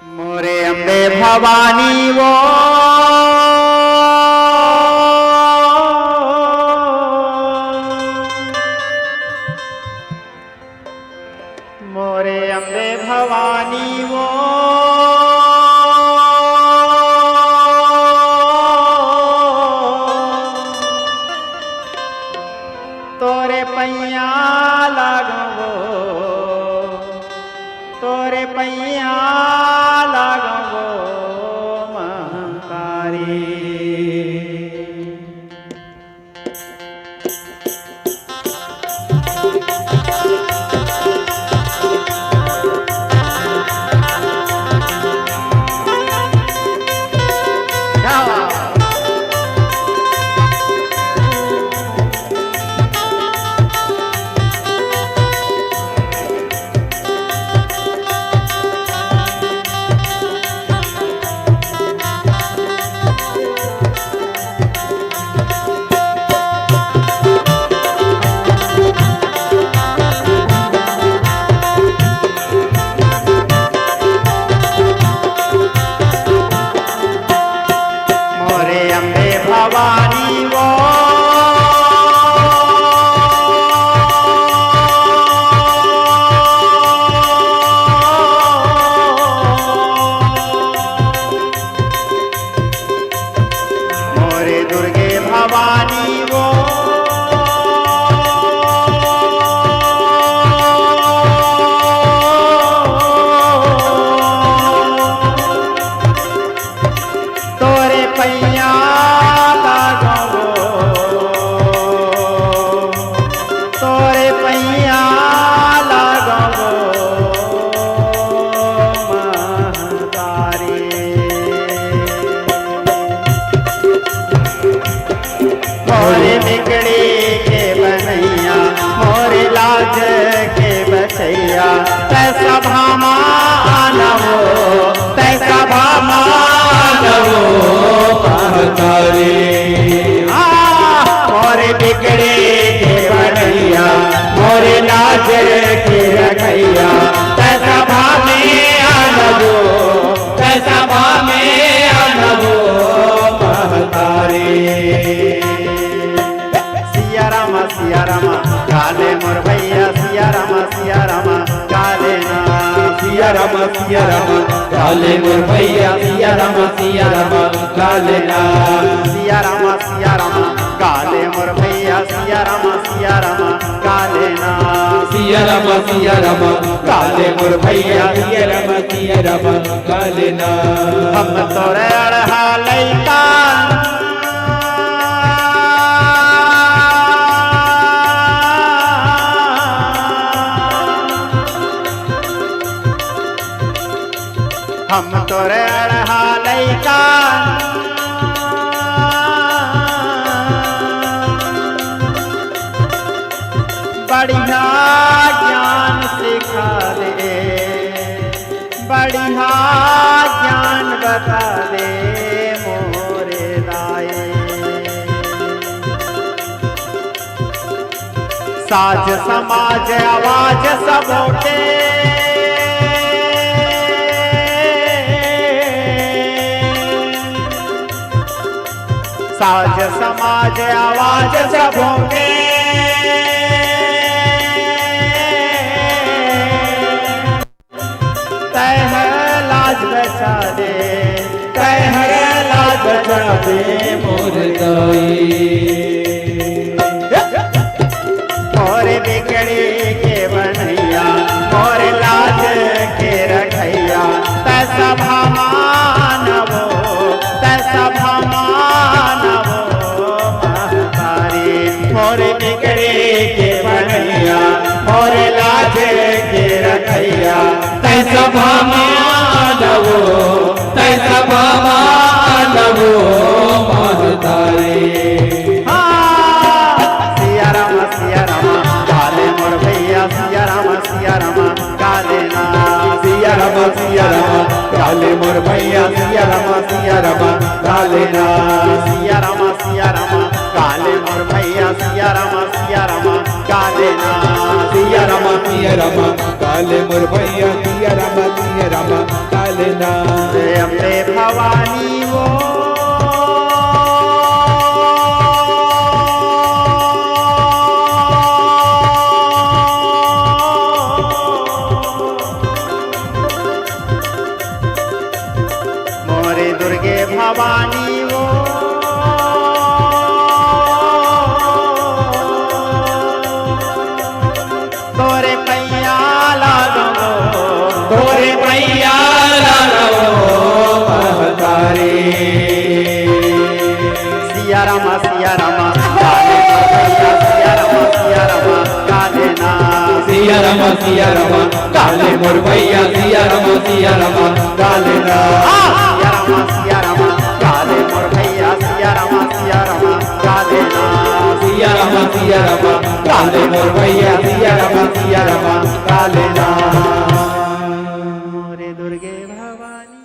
मोरे अम्बे भवानी वो मोरे अम्बे भवानी वो तोरे पैया लागो तोरे पैया लागो महंकारी भवानी वो मोरे दुर्गे भवानी वो तोरे पैया मोरे बिगड़ी के बनैया मोरे लाज के बचैया तैसा भामानवो तैसा भामानवो महतारी मोरे बिगड़ी के बनैया मोरे लाज के रखैया तैसा भामे आनवो तैसा भामे आनवो महतारी सिया रामा काले मोर भैया सिया रामा काले ना सिया रामा काले मोर भैया सिया रामा काले ना सिया रामा काले मोर भैया सिया रामा काले ना सिया रामा काले मोर भैया सिया रामा काले ना हम तोरे अड़हा लैका हम तोरे अड़हा लैका बढ़िया ज्ञान सिखा दे बढ़िया ज्ञान बता दे मोरे दाए साज समाज आवाज सबोटे साज समाज आवाज सबों के तह लाज बचा दे तह लाज बचा दे मोर दाई मोरे बिगड़ी के बनैया मोरे लाज के रखैया तैसा भामानवो तैसा भामानवो महतारी मोरे बिगड़ी के बनैया मोरे लाज के रखैया तैसा भामानवो तैसा भामानवो महतारी सिया रामा काले मोर भैया सिया रामा काले ना सिया रामा काले मोर भैया सिया रामा काले ना सिया रामा काले मोर भैया सिया रामा काले ना सिया रामा काले मोर भैया सिया रामा काले ना अम्बे भवानी वो मोरे दुर्गे भवानी वो तोरे पैया लागो तोरे पैया लागो महतारी सिया रामा काले मोर भैया सिया रामा काले ना सिया रामा काले मोर भैया सिया रामा काले ना सिया रामा काले मोर भैया सिया रामा काले ना सिया रामा काले मोर भैया सिया रामा काले ना मोरे दुर्गे भवानी